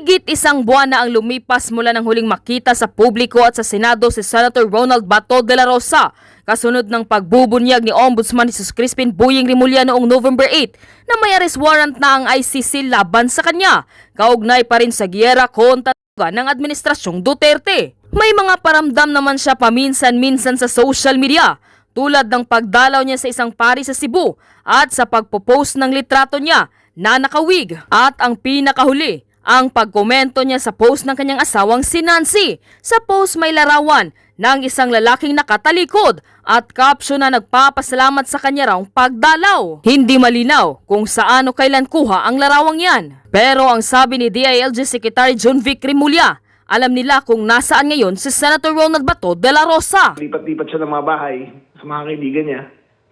Mahigit isang buwan na ang lumipas mula nang huling makita sa publiko at sa Senado si Senator Ronald Bato de la Rosa kasunod ng pagbubunyag ni Ombudsman Jesus Crispin Boyeng Rimulya noong November 8 na may arrest warrant na ang ICC laban sa kanya. Kaugnay pa rin sa giyera kontra ng Administrasyong Duterte. May mga paramdam naman siya paminsan-minsan sa social media tulad ng pagdalaw niya sa isang pari sa Cebu at sa pagpo-post ng litrato niya na nakawig at ang pinakahuli ang pagkomento niya sa post ng kanyang asawang si Nancy. Sa post may larawan ng isang lalaking nakatalikod at caption na nagpapasalamat sa kanya raw pagdalaw. Hindi malinaw kung saan o kailan kuha ang larawang yan. Pero ang sabi ni DILG Secretary John Vic Rimulya, alam nila kung nasaan ngayon si Senator Ronald Bato de la Rosa. Lipat-lipat siya ng mga bahay sa mga kaibigan niya.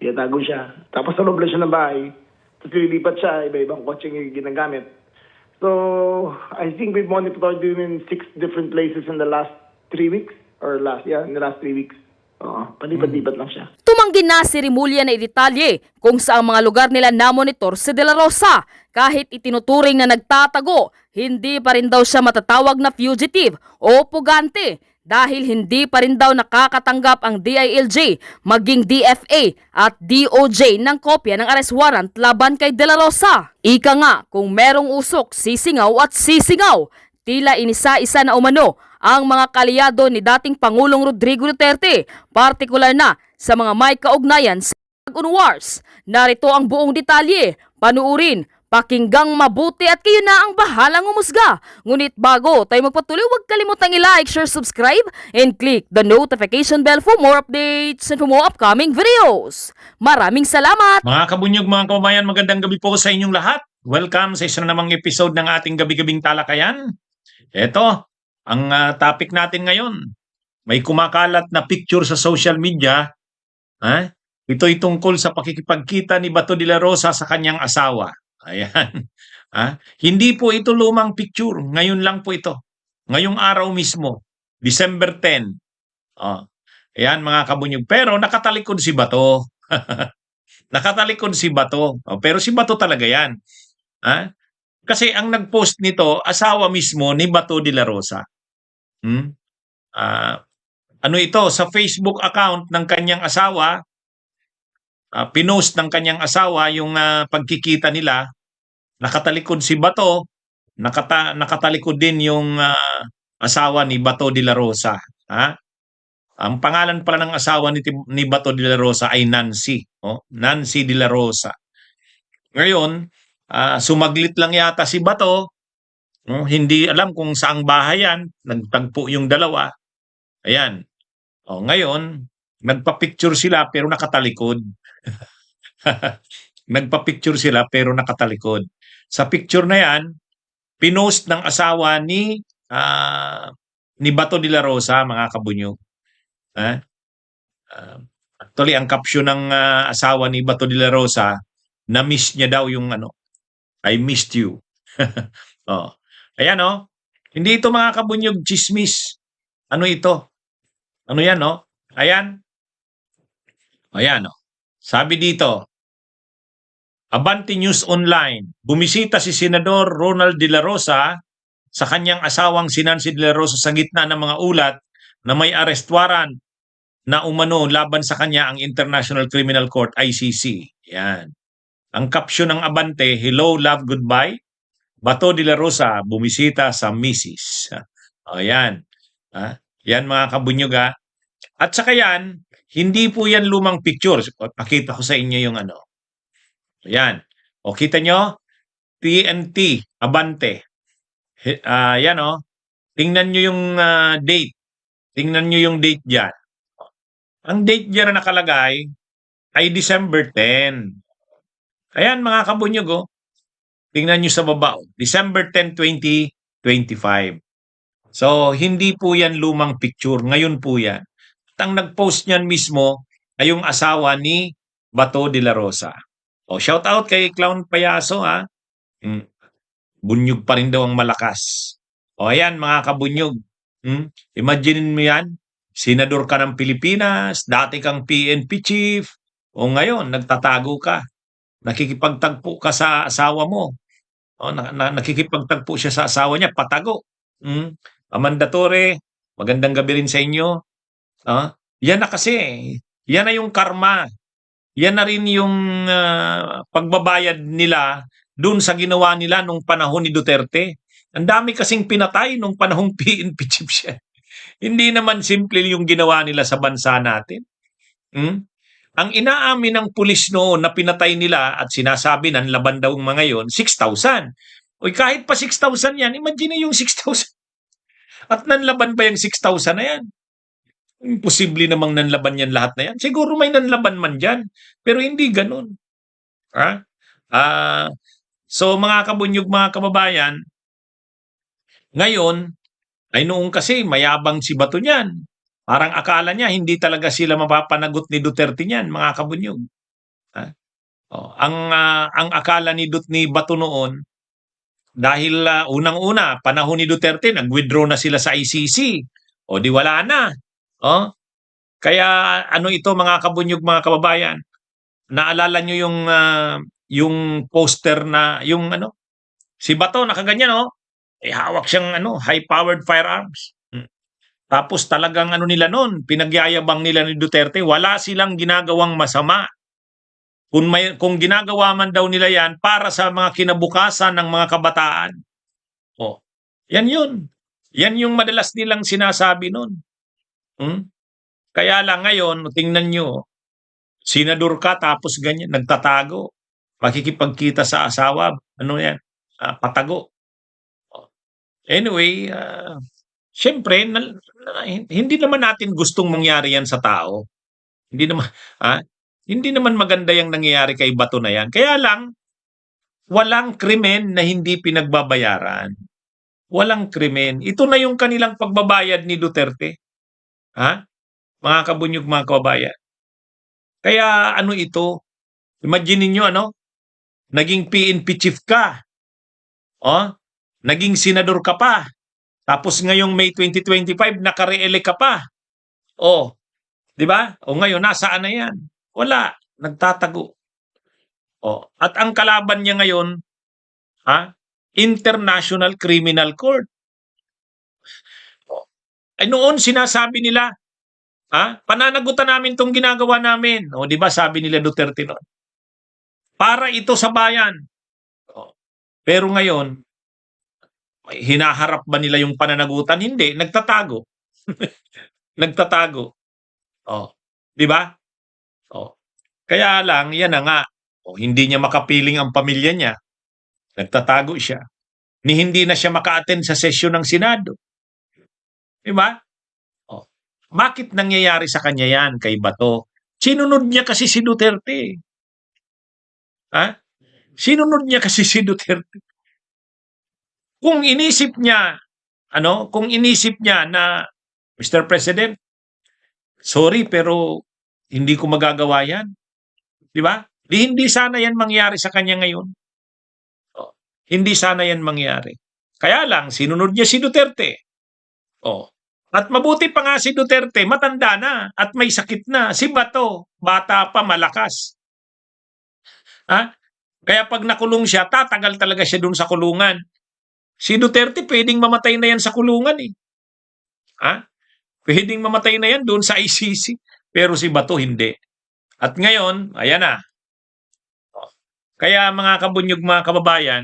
Tinatago siya. Tapos sa loob lang siya ng bahay. Tapos lilipat siya, iba-ibang kotse yung ginagamit. So, I think we've monitored him in 6 different places in the last 3 weeks. In the last 3 weeks. Palipat-lipat lang siya. Tumanggi na si Rimulya na idetalye kung saang mga lugar nila namonitor si De La Rosa. Kahit itinuturing na nagtatago, hindi pa rin daw siya matatawag na fugitive o pugante dahil hindi pa rin daw nakakatanggap ang DILG maging DFA at DOJ ng kopya ng arrest warrant laban kay De La Rosa. Ika nga, kung merong usok, sisingaw at sisingaw. Tila inisa-isa na umano ang mga kalyado ni dating Pangulong Rodrigo Duterte, partikular na sa mga may kaugnayan sa Unwars. Narito ang buong detalye, panuurin, pakinggang mabuti at kayo na ang bahalang umusga. Ngunit bago tayo magpatuloy, huwag kalimutang i-like, share, subscribe, and click the notification bell for more updates and for more upcoming videos. Maraming salamat! Mga kabunyog, mga kababayan, magandang gabi po sa inyong lahat. Welcome sa isa na namang episode ng ating gabi-gabing talakayan. Ito, ang topic natin ngayon. May kumakalat na picture sa social media. Ito'y tungkol sa pakikipagkita ni Bato de la Rosa sa kanyang asawa. Ayan. Hindi po ito lumang picture. Ngayon lang po ito. Ngayong araw mismo. December 10. Ayan mga kabunyog. Pero nakatalikod si Bato. Nakatalikod si Bato. Pero si Bato talaga yan. Kasi ang nag-post nito, asawa mismo ni Bato de la Rosa. Ano ito? Sa Facebook account ng kanyang asawa, pinost ng kanyang asawa yung pagkikita nila. Nakatalikod si Bato, nakatalikod din yung asawa ni Bato de la Rosa. Ang pangalan pala ng asawa ni Bato de la Rosa ay Nancy. Nancy de la Rosa. Ngayon, sumaglit lang yata si Bato. Hindi alam kung saang bahay yan. Nagtagpo yung dalawa. Ayan. Ngayon, nagpa-picture sila pero nakatalikod. Nagpa-picture sila pero nakatalikod. Sa picture na yan, pinost ng asawa ni Bato de la Rosa, mga kabunyo. Actually, ang caption ng asawa ni Bato de la Rosa, na-miss niya daw yung I missed you. Ayan Hindi ito mga kabunyog chismis. Ano ito? Ano yan Ayan. Ayan Sabi dito, Abante News Online, bumisita si Senador Ronald de la Rosa sa kanyang asawang si Nancy de la Rosa sa gitna ng mga ulat na may arrest warrant na umano laban sa kanya ang International Criminal Court, ICC. Yan. Ang caption ng Abante, Hello, Love, Goodbye. Bato de la Rosa, bumisita sa Mrs. Ayan. Yan mga kabunyog At saka yan, hindi po yan lumang picture. Pakita ko sa inyo yung Ayan. Kita nyo? TNT, Abante. Yan Tingnan nyo yung date. Tingnan nyo yung date dyan. Ang date dyan na nakalagay ay December 10. Ayan mga kabunyog Tingnan nyo sa baba. December 10, 2025. So, hindi po yan lumang picture. Ngayon po yan. At ang nag-post niyan mismo ay yung asawa ni Bato de la Rosa. Shout out kay Clown Payaso Bunyog pa rin daw ang malakas. Ayan mga kabunyog. Imagine mo yan. Senador ka ng Pilipinas, dati kang PNP chief, ngayon nagtatago ka. Nakikipagtagpo ka sa asawa mo. Nakikipagtagpo siya sa asawa niya, patago. Amanda Torre, magandang gabi rin sa inyo. Yan na kasi, yan na yung karma. Yan na rin yung pagbabayad nila dun sa ginawa nila nung panahon ni Duterte. Ang dami kasing pinatay nung panahong PNP chief siya. Hindi naman simple yung ginawa nila sa bansa natin. Ang inaamin ng pulis noon na pinatay nila at sinasabi na laban daw mga yon, 6,000. Uy, kahit pa 6,000 yan, imagine yung 6,000. At nanlaban pa yung 6,000 na yan. Imposible namang nanlaban yan lahat na yan. Siguro may nanlaban man dyan, pero hindi ganun. So mga kabunyog, mga kababayan, ngayon, ay noong kasi mayabang si Bato niyan. Parang akala niya hindi talaga sila mapapanagot ni Duterte niyan, mga kabunyog. Ang akala ni Bato noon, dahil unang-una, panahon ni Duterte, nag-withdraw na sila sa ICC. O di wala na. Kaya ano ito, mga kabunyog, mga kababayan, naalala nyo yung poster na, yung si Bato nakaganyan, hawak siyang high-powered firearms. Tapos talagang nila noon, pinagyayabang nila ni Duterte, wala silang ginagawang masama. Kung ginagawa man daw nila yan para sa mga kinabukasan ng mga kabataan. Yan yun. Yan yung madalas nilang sinasabi noon. Kaya lang ngayon, tingnan nyo, senador ka tapos ganyan, nagtatago. Makikipagkita sa asawa, yan? Patago. Anyway, siyempre, hindi naman natin gustong mangyari yan sa tao. Hindi naman maganda yung nangyayari kay Bato na yan. Kaya lang, walang krimen na hindi pinagbabayaran. Walang krimen. Ito na yung kanilang pagbabayad ni Duterte. Mga kabunyog, mga kababayan. Kaya ito, imagine niyo naging PNP chief ka. Naging senador ka pa. Tapos ngayong May 2025, naka-re-elect ka pa. Di ba? Ngayon, nasaan na yan? Wala. Nagtatago. At ang kalaban niya ngayon, International Criminal Court. Noon sinasabi nila, pananagutan namin itong ginagawa namin. Di ba sabi nila Duterte noon? Para ito sa bayan. Pero ngayon, hinaharap ba nila yung pananagutan? Hindi, nagtatago. Nagtatago. Di ba? Kaya lang, yan na nga. Hindi niya makapiling ang pamilya niya. Nagtatago siya. Hindi na siya maka-attend sa sesyon ng Senado. Di ba? Bakit nangyayari sa kanya yan kay Bato? Sinunod niya kasi si Duterte. Sinunod niya kasi si Duterte. Kung inisip niya na, Mr. President, sorry pero hindi ko magagawa yan. Di ba? Hindi sana yan mangyari sa kanya ngayon. Hindi sana yan mangyari. Kaya lang, sinunod niya si Duterte. At mabuti pa nga si Duterte, matanda na at may sakit na. Si Bato, bata pa, malakas. Kaya pag nakulong siya, tatagal talaga siya dun sa kulungan. Si Duterte, pwedeng mamatay na yan sa kulungan eh. Pwedeng mamatay na yan dun sa ICC. Pero si Bato, hindi. At ngayon, ayan na. Kaya mga kabunyog, mga kababayan,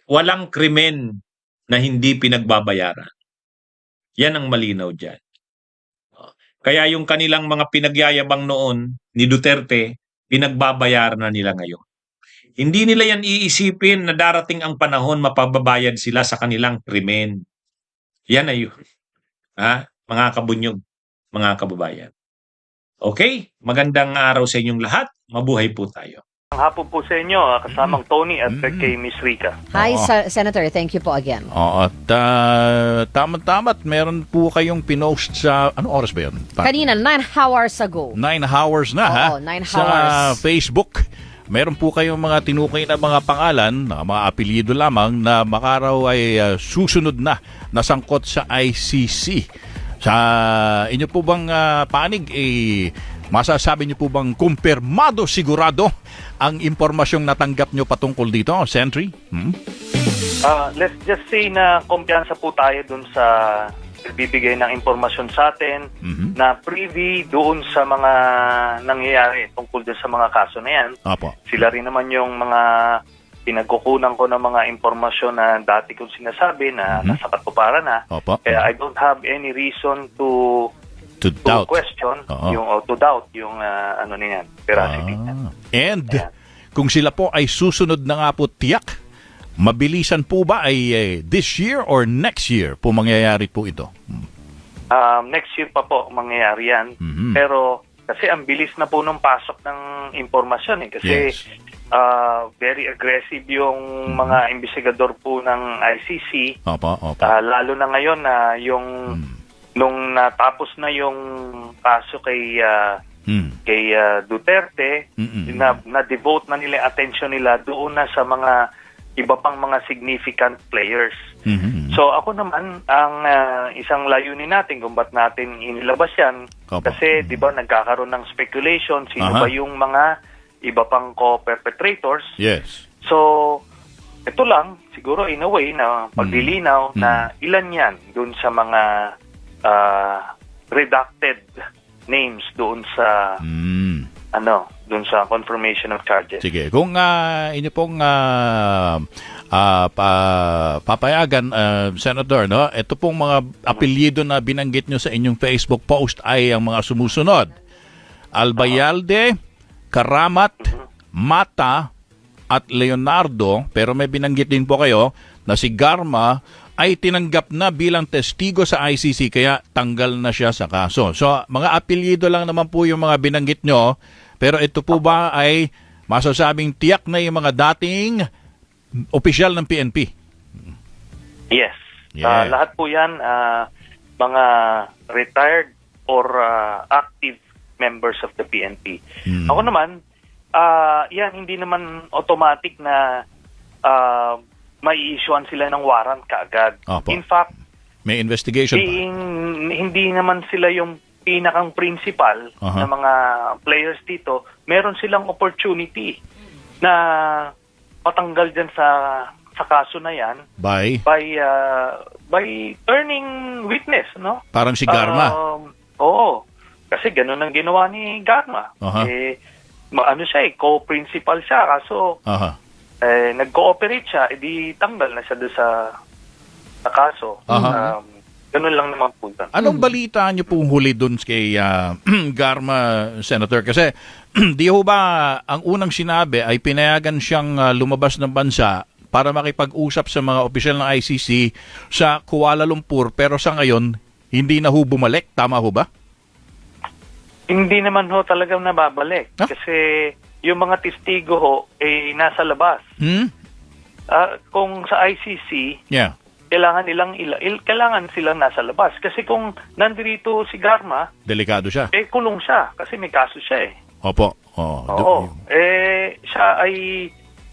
walang krimen na hindi pinagbabayaran. Yan ang malinaw dyan. Kaya yung kanilang mga pinagyayabang noon ni Duterte, pinagbabayaran na nila ngayon. Hindi nila yan iisipin na darating ang panahon mapababayad sila sa kanilang krimen. Yan na yun. Mga kabunyog, mga kababayan. Okay, magandang araw sa inyong lahat. Mabuhay po tayo. Ang hapon po sa inyo, kasamang Tony at kay Miss Rica. Hi, Senator. Thank you po again. At tama-tama't meron po kayong pinost sa, anong oras ba yun? Kanina, 9 hours ago. 9 hours na, ha? Oo, 9 sa hours. Facebook. Meron po kayong mga tinukay na mga pangalan, mga apelyido lamang na makaraw ay susunod na nasangkot sa ICC. Sa inyo po bang panig, Masasabi niyo po bang kumpirmado sigurado ang impormasyong natanggap niyo patungkol dito, Sentry? Let's just say na kumpiyansa po tayo dun sa bibigay ng impormasyon sa atin na privy doon sa mga nangyayari tungkol dun sa mga kaso na yan. Opo. Sila rin naman yung mga pinagkukunan ko ng mga impormasyon na dati kong sinasabi na nasa katuparan na. Opo. Kaya I don't have any reason to doubt. question Oo. to doubt yung ano niyan, veracity niya. And Ayan. kung sila po ay susunod na nga po tiyak, mabilisan po ba ay this year or next year po mangyayari po ito? Next year pa po mangyayari yan. Pero kasi ang bilis na po nung pasok ng impormasyon kasi Yes. very aggressive yung mga investigador po ng ICC. Opo. Lalo na ngayon na yung nung natapos na yung kaso kay Duterte, na-devote na nila attention nila doon na sa mga iba pang mga significant players. So ako naman, ang isang layunin natin kung ba't natin inilabas yan, Opo. kasi di ba nagkakaroon ng speculation, sino Aha. ba yung mga iba pang co-perpetrators. Yes. So, ito lang, siguro in a way na paglilinaw na ilan yan doon sa mga redacted names doon sa doon sa confirmation of charges. Sige, kung inyo pong papayagan, Senator, no? Ito pong mga apelyido na binanggit nyo sa inyong Facebook post ay ang mga sumusunod. Albayalde, Karamat, Mata, at Leonardo, pero may binanggit din po kayo na si Garma ay tinanggap na bilang testigo sa ICC kaya tanggal na siya sa kaso. So, mga apelyido lang naman po yung mga binanggit nyo, pero ito po ba ay masasabing tiyak na yung mga dating opisyal ng PNP? Yes. Yeah. Lahat po yan, mga retired or active members of the PNP. Ako naman, yan, hindi naman automatic na mai-issuean sila ng warrant kaagad. Opo. In fact, May investigation pa. hindi naman sila yung pinakang principal na mga players dito. Meron silang opportunity na patanggal dyan sa kaso na yan By turning witness, no? parang si Garma. Oo. Kasi ganun ang ginawa ni Garma. Aha. Ano siya co-principal siya. Kaso, nag-cooperate siya, edi tanggal na siya doon sa kaso. Ganun lang naman po yun. Anong balita niyo pong huli doon kay Garma, Senator? Kasi di ho ba ang unang sinabi ay pinayagan siyang lumabas ng bansa para makipag-usap sa mga opisyal ng ICC sa Kuala Lumpur, pero sa ngayon hindi na ho bumalik. Tama ho ba? Hindi naman ho talagang nababalik. Huh? Kasi yung mga testigo ho nasa labas. Kung sa ICC, Yeah. kailangan silang nasa labas. Kasi kung nandito si Garma, Delikado siya. kulong siya kasi may kaso siya Opo. Oo. Siya ay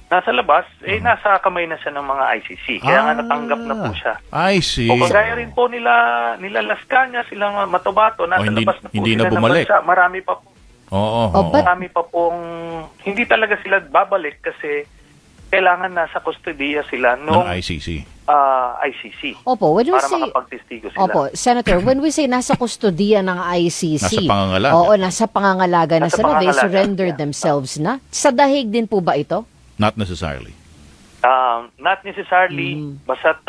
nasa labas, nasa kamay na siya ng mga ICC. Kaya nga natanggap na po siya. I see. O kagaya rin po nila Lascanya, silang Matobato, nasa labas na po hindi sila na bumalik. ng bansa. Marami pa po. but- Marami pa pong hindi talaga sila babalik kasi kailangan nasa kustodiya sila ng nung ICC. ICC. Opo, when we Para say... makapagtestigo sila. Opo, Senator, when we say nasa kustodiya ng ICC... Nasa pangangalaga. Oo, nasa pangangalaga na Nasa sila. They pangangalaga, surrendered yeah. themselves na. Sa dahig din po ba ito? Not necessarily. Not necessarily, basta't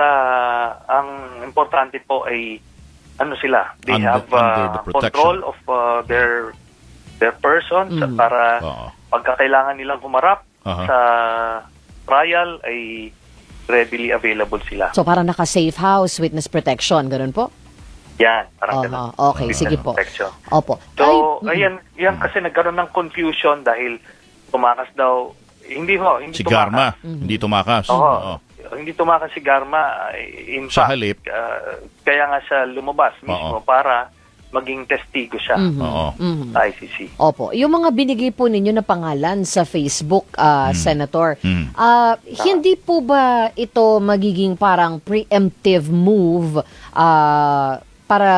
ang importante po ay ano sila, they Under have the protection. control of their persons para Oo. pagkakailangan nilang humarap Aha. sa trial ay readily available sila. So, parang naka-safe house, witness protection, ganun po? Yan, parang ganun. Okay, Witness sige po. protection. Opo. So, yan kasi nagkaroon ng confusion dahil tumakas daw, hindi Si Garma, hindi tumakas. Oo. Hindi tumakas si Garma. In Sa fact, halip. kaya nga siya lumabas mismo para maging testigo siya Oo. sa ICC. Opo. Yung mga binigay po ninyo na pangalan sa Facebook, Senator, hindi po ba ito magiging parang preemptive move para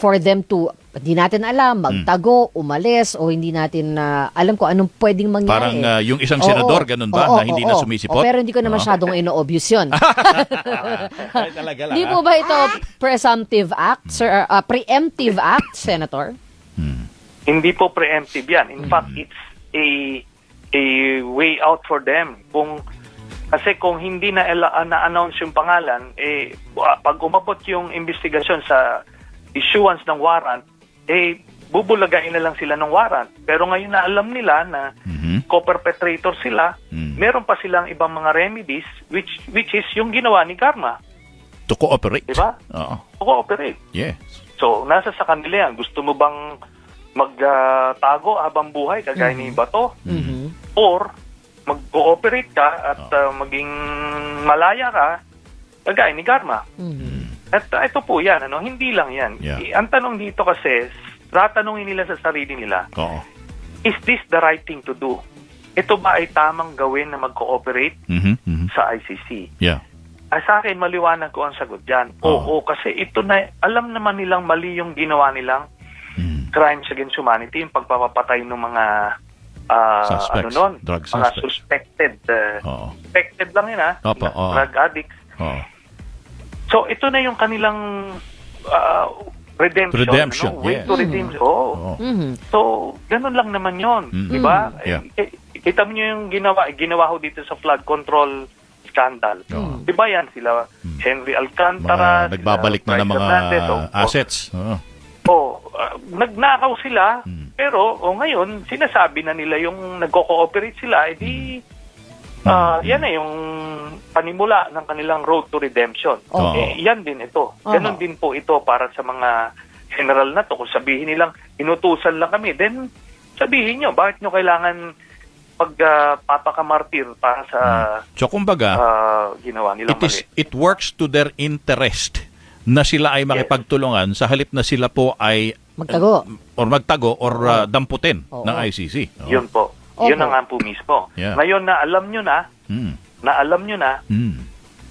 for them to, di natin alam, magtago, umalis, o hindi natin alam kung anong pwedeng mangyari. Parang yung isang Oo, senador, ganun ba, oo, na hindi oo, na oo. sumisipot? Pero hindi ko na masyadong ino-obvious yun. Ay, talaga lang. Di po ba ito presumptive act, sir, preemptive act, Senator? Hindi po preemptive yan. In fact, it's a way out for them. Kasi kung hindi na-announce yung pangalan, pag umabot yung investigasyon sa issuance ng warrant, bubulagain na lang sila ng warrant. Pero ngayon na alam nila na co-perpetrator sila, meron pa silang ibang mga remedies, which is yung ginawa ni Garma. To cooperate. Diba? Oo. Co-operate. Yes. So, nasa sa kanila yan. Gusto mo bang magtago habang buhay, kagaya ni Bato? Or mag-cooperate ka at maging malaya ka, kagaya ni Garma? At ito po yan, hindi lang yan. Yeah. Ang tanong dito kasi, tatanungin nila sa sarili nila, Oo. is this the right thing to do? Ito ba ay tamang gawin na mag-cooperate sa ICC? Yeah. Sa akin, maliwanag ko ang sagot dyan. Oo, kasi ito na, alam naman nilang mali yung ginawa nilang crimes against humanity, yung pagpapatay ng mga Suspects. Drug mga suspects. suspected. Oo. Suspected lang yun, Opo, oo. drug addicts. Oo. So, ito na yung kanilang redemption. Way yeah. to redemption. Oo. So, ganun lang naman yun. Di ba? Yeah. Kita mo yung ginawa ho dito sa flood control scandal. Di ba yan? Sila Henry Alcantara, Mga nagbabalik na ng mga assets. Oo. Nagnakaw sila, pero ngayon, sinasabi na nila yung nagko-cooperate sila, yan na yung panimula ng kanilang road to redemption. Yan din ito. Ganon din po ito para sa mga general na to. Kung sabihin nilang, inutusan lang kami, then sabihin nyo, bakit nyo kailangan pagpapakamartir para sa So, kumbaga, ginawa nilang mali. it works to their interest na sila ay makipagtulungan sa halip na sila po ay magtago or damputin ng ICC. Oo. Yun po. Yun na nga po mismo. Yeah. Ngayon na alam nyo na,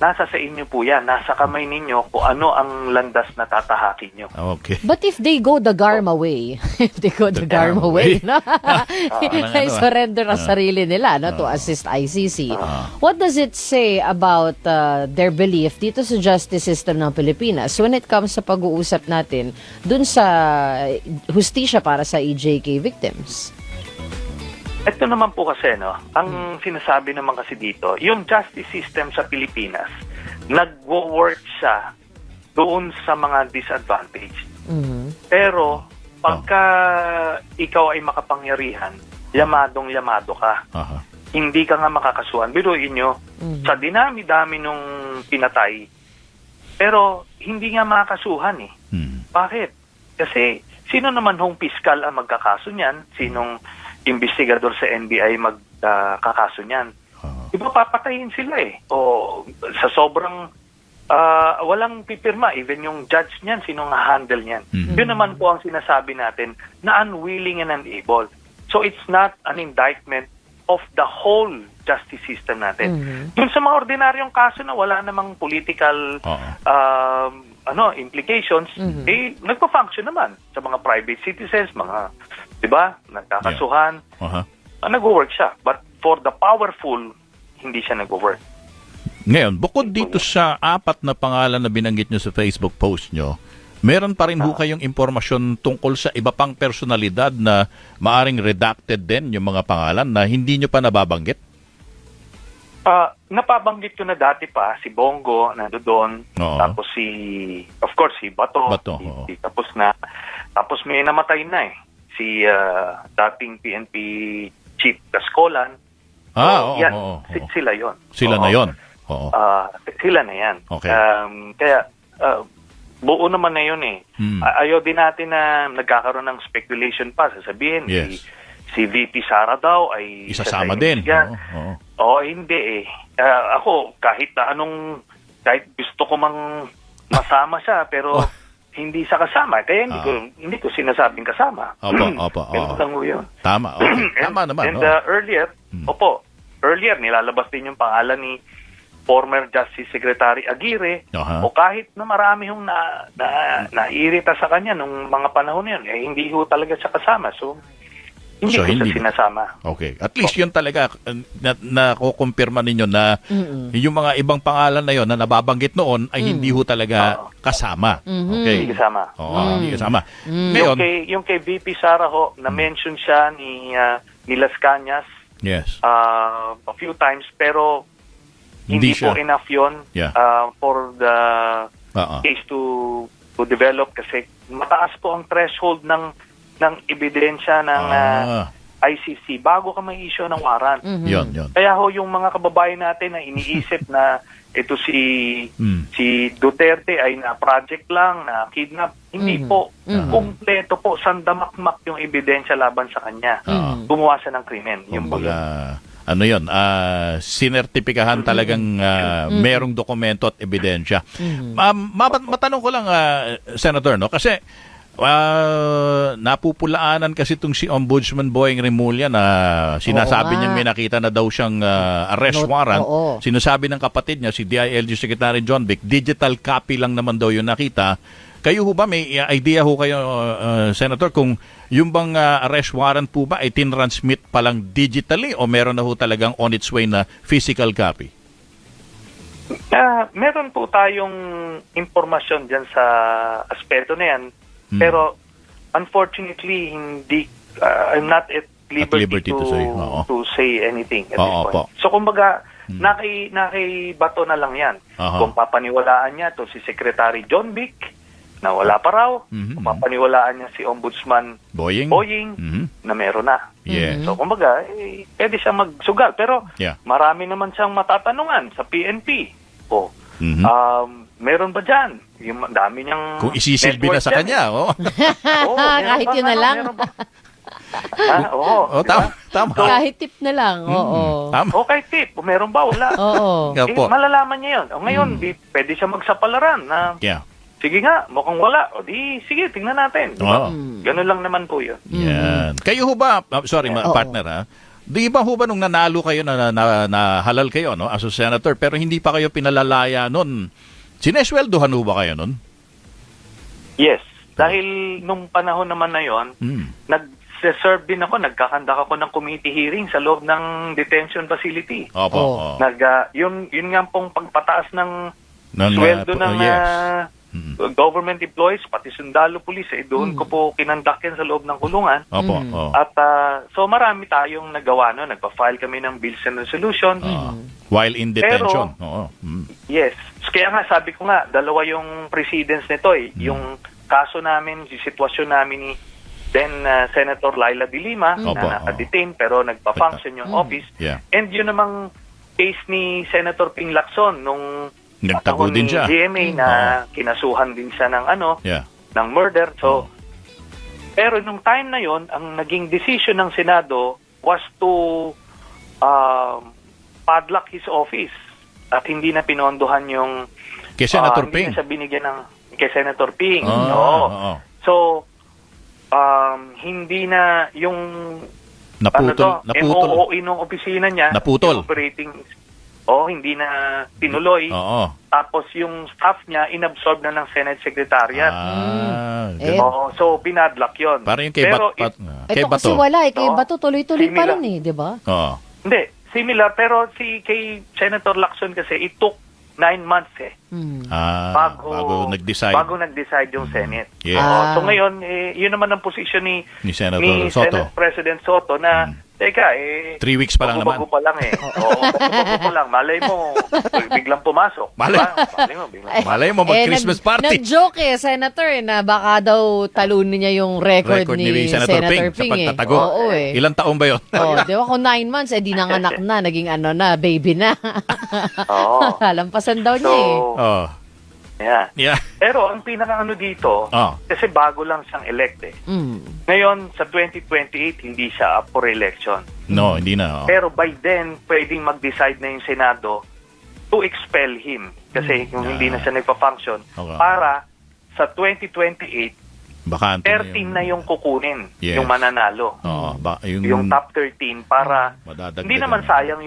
nasa sa inyo po yan. Nasa kamay ninyo kung ano ang landas na tatahakin nyo. Okay. But if they go the Garma way, ay surrender ang sarili nila to assist ICC. What does it say about their belief dito sa justice system ng Pilipinas when it comes sa pag-uusap natin dun sa hustisya para sa EJK victims? Ito naman po kasi, ang sinasabi naman kasi dito, yung justice system sa Pilipinas, nag-work siya doon sa mga disadvantaged. Pero, pagka ikaw ay makapangyarihan, yamadong-yamado ka. Hindi ka nga makakasuhan. Biruin nyo, sa dinami-dami nung pinatay, pero hindi nga makakasuhan eh. Bakit? Kasi, sino naman hong piskal ang magkakaso niyan? Sinong investigador sa NBI magkakaso niyan? Iba papatayin sila eh. O sa sobrang walang pipirma, even yung judge niyan, sinong handle niyan. Yun naman po ang sinasabi natin na unwilling and unable. So it's not an indictment of the whole justice system natin. Dun sa mga ordinaryong kaso na wala namang political implications, nagpa-function naman sa mga private citizens, mga, di ba, nagkakasuhan, nag-work siya. But for the powerful, hindi siya nag-work. Ngayon, bukod dito sa 4 na pangalan na binanggit nyo sa Facebook post nyo, meron pa rin ho kayong impormasyon tungkol sa iba pang personalidad na maaring redacted din yung mga pangalan na hindi nyo pa nababanggit? Napabanggit ko na dati pa, si Bongo, nandoon. Tapos of course, si Bato. Tapos tapos may namatay na eh. Si dating PNP Chief Gascolan. Sila yon. Sila na yon. Sila na yan. Okay. Kaya, buo naman na yun eh. Ayaw din natin na nagkakaroon ng speculation pa. Sasabihin, si VP Sara daw ay isasama din. Hindi eh. Ako, kahit gusto ko mang masama siya, pero hindi sa kasama. Kaya hindi ko sinasabing kasama. Opo. Yun. Tama. Okay. Tama naman. And earlier, earlier nilalabas din yung pangalan ni former Justice Secretary Aguirre, Aha. o kahit na marami hong nairita sa kanya nung mga panahon yun, hindi ho talaga siya kasama. So, hindi So, ko hindi- siya sinasama. Okay. At least yun talaga na kukumpirma ninyo na yung mga ibang pangalan na yon na nababanggit noon ay hindi ho talaga kasama. Okay. Hindi kasama. Oo, hindi kasama. Yung Ngayon, kay VP Sara ho, na-mention siya ni Las Cañas yes. a few times, pero Hindi hindi po siya. enough yun Yeah. for the Oo. case to develop kasi mataas po ang threshold ng ebidensya ng ICC bago ka may issue ng warrant. Yun. Kaya ho yung mga kababayan natin na iniisip na ito si Duterte ay na project lang, na kidnap, hindi po. Kumpleto po, sandamakmak yung ebidensya laban sa kanya. Gumawa siya ng krimen. Yung po yun. Kumbaga, ano yun, sinertipikahan talagang merong dokumento at ebidensya. Matanong ko lang, Senator, no? Kasi napupulaanan kasi itong si Ombudsman Boying Remulla na sinasabi Oo nga. niyang may nakita na daw siyang arrest warrant. Oo. Sinasabi ng kapatid niya, si DILG Secretary John Vic, digital copy lang naman daw yung nakita. Kayo ho ba, may idea ho kayo, Senator, kung yung bang arrest warrant po ba ay tinransmit pa lang digitally o meron na ho talagang on its way na physical copy? Meron po tayong impormasyon dyan sa aspeto na yan. Pero unfortunately, hindi I'm not at liberty, to say. Oo. to say anything at Oo, this point. po. So kumbaga, nakibato na lang yan. Aha. Kung papaniwalaan niya to si Secretary John Vic, na wala pa raw. Kung papaniwalaan niya si Ombudsman Boying? na meron na. Yes. So kumbaga, pwede siya magsugal. Pero Yeah. marami naman siyang matatanungan sa PNP. Meron ba dyan? Yung dami niyang Kung isisilbi na network sa dyan. kanya, oh. Oo, meron Kahit bang yun na lang. meron bang- Oo. Oh, tama. Kahit tip na lang, oo. Tama. Okay, tip. Meron ba? Wala. Oo. Nga po. Malalaman niya yun. O ngayon, pwede siya magsapalaran na Yeah. sige nga, mukhang wala. O di, sige, tingnan natin. Oo. Ganun lang naman po yun. Yan. Kayo ho ba, partner ha, di ba ho ba nung nanalo kayo na halal kayo, no, as a senator, pero hindi pa kayo pinalalaya nun, sinesweldohan ho ba kayo nun? Yes. Dahil nung panahon naman na yon, nag-serve din ako, nagkakandak ako ng committee hearing sa loob ng detention facility. Opo. Oh. Yun nga pong pagpataas ng Ng, sweldo ng yes. government employees, pati sundalo pulis, doon ko po kinandak yan sa loob ng kulungan. Opo. At so marami tayong nagawa, no? Nagpa-file kami ng bills and resolution. While in detention. Pero, Oo. Yes. Kaya nga sabi ko nga, dalawa yung precedents nito eh. Yung kaso namin, yung sitwasyon namin ni then Senator Laila De Lima Opo, na naka-detain pero nagpa-function yung office. Yeah. And yun namang case ni Senator Ping Lacson nung Nagtago din siya. GMA na kinasuhan din siya ng Yeah. ng murder. So pero nung time na yon, ang naging decision ng Senado was to padlock his office at hindi na pinondohan yung Kay Senator hindi Ping. na siya binigyan ng kay Senator Ping. Oo. So hindi na yung Naputol. MOOE ng opisina niya, Naputol. yung operating hindi na tinuloy. Oo. Tapos yung staff niya inabsorb na ng Senate Secretariat. So binadlock yon. Parang yung kay Pero Ito kasi wala eh. Kay Oo. Bato tuloy-tuloy pa Similar. rin eh, di ba? Oo. Hindi, similar. Pero kay Senator Lacson kasi, it took 9 months eh. Bago nag-decide. Bago nag-decide yung Senate. Yes. So ngayon, yun naman ang posisyon ni Senator Soto. Senate President Soto na, teka, 3 weeks pa lang naman. bago pa lang eh. Bago pa lang. Malay mo, biglang pumasok. Malay. Diba? Malay mo, mag-Christmas party. Nag-joke Senator, na baka daw talunin niya yung record ni Senator Ping sa pagtatago. Oo eh. Ilang taon ba yun? Di ba kung 9 months, di nanganak na, naging baby na. Oo. Lampasan daw niya eh. Oh. Yeah. Pero ang pinaka-ano dito, kasi bago lang siyang elect eh. Ngayon, sa 2028, hindi siya up for election. No, hindi na. Pero by then, pwedeng mag-decide na yung Senado to expel him. Kasi kung hindi na siya nagpa-function, para sa 2028, Bakante 13 na yung kukunin, Yes. yung mananalo. Oo, Yung top 13 para Madadagdagan hindi naman na. sayang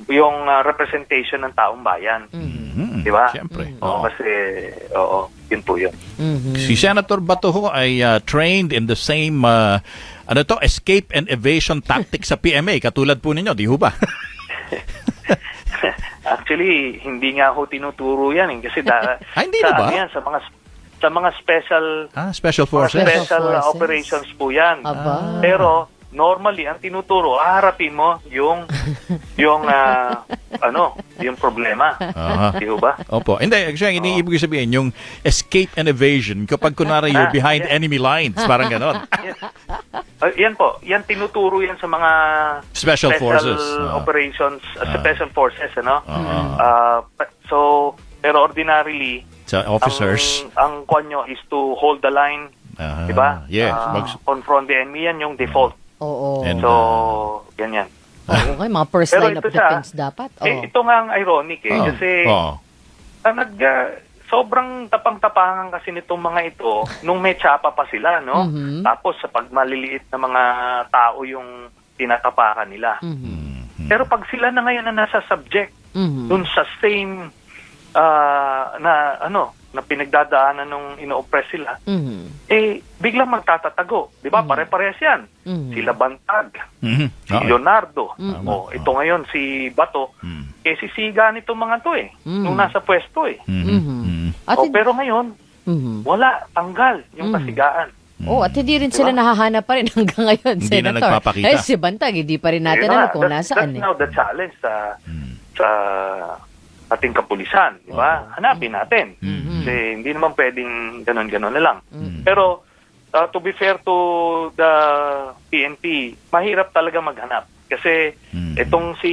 yung representation ng taong bayan. Mhm. Di ba? Siyempre. Oo, kasi yun po yun. Si Senator Bato ho ay trained in the same escape and evasion tactics sa PMA katulad po ninyo, di ho ba? Actually, hindi nga ho tinuturo yan kasi Hindi na ba? yan, sa mga special Special Forces? special Forces. operations po yan. Aba. Pero normally ang tinuturo, harapin mo yung yung problema. Aha. Di ho ba? Opo. Hindi, actually, iniibig sabihin, yung escape and evasion, kapag kunwari you're behind enemy lines, parang ganon. Yan po, yan tinuturo yan sa mga Special Forces. operations, special forces, ano? Pero ordinarily, Sa officers. ang kwan nyo is to hold the line, Aha. di ba? Yes. Confront the enemy, yan yung default. Oo. And, So, ganyan. Okay, mga first Pero line of ito siya, defense dapat. Ito nga ang ironic kasi sobrang tapang-tapangan kasi nitong mga ito nung may tsapa pa sila, no? Tapos sa pagmaliliit na mga tao yung tinatapakan nila. Pero pag sila na ngayon na nasa subject dun sa same na pinagdadaanan nung ino-oppress sila, biglang magtatatago. Di ba? Pare-parehas yan. Sila Bantag, si Leonardo, ito ngayon si Bato, sisiga nitong mga to nung nasa pwesto At, pero ngayon, wala, tanggal yung kasigaan. at hindi rin sila nahahanap pa rin hanggang ngayon, Hindi na Senator. nagpapakita. Si Bantag, hindi pa rin natin Yun alam na, kung that's nasaan. now the challenge sa ating kapulisan, di ba? Hanapin natin. Kasi hindi naman pwedeng ganon-ganon na lang. Pero to be fair to the PNP, mahirap talaga maghanap. Kasi itong si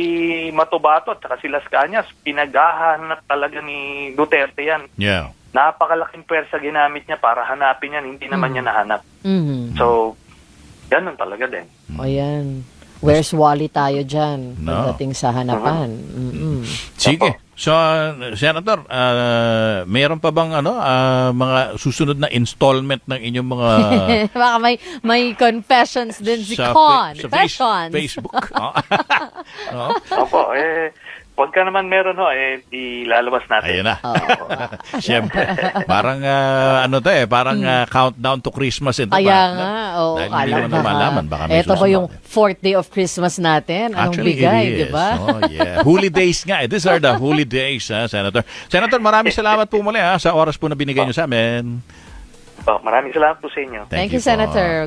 Matobato at saka si Las Cañas, pinaghahanap talaga ni Duterte yan. Yeah. Napakalaking pwersa ginamit niya para hanapin yan, hindi naman niya nahanap. So, ganun talaga din. O yan. Where's Wally tayo dyan No. pagdating sa hanapan? Sige. So, Senator, mayroon pa bang mga susunod na installment ng inyong mga Baka may confessions din si sa Con. sa Facebook? No? Opo, pagka naman meron ilalabas natin. Ayun na. Siyempre. Parang parang countdown to Christmas ito Kaya ba? nga. Oo, Dahil hindi alam mo na malaman. Baka may ito ba susunod. yung fourth day of Christmas natin? Anong Actually, bigay, it di is. ba? Oh, yeah. Holy days nga. These are the holy days, Senator. Senator, maraming salamat po muli sa oras po na binigay niyo sa amin. Maraming salamat po sa inyo. Thank you, po. Senator.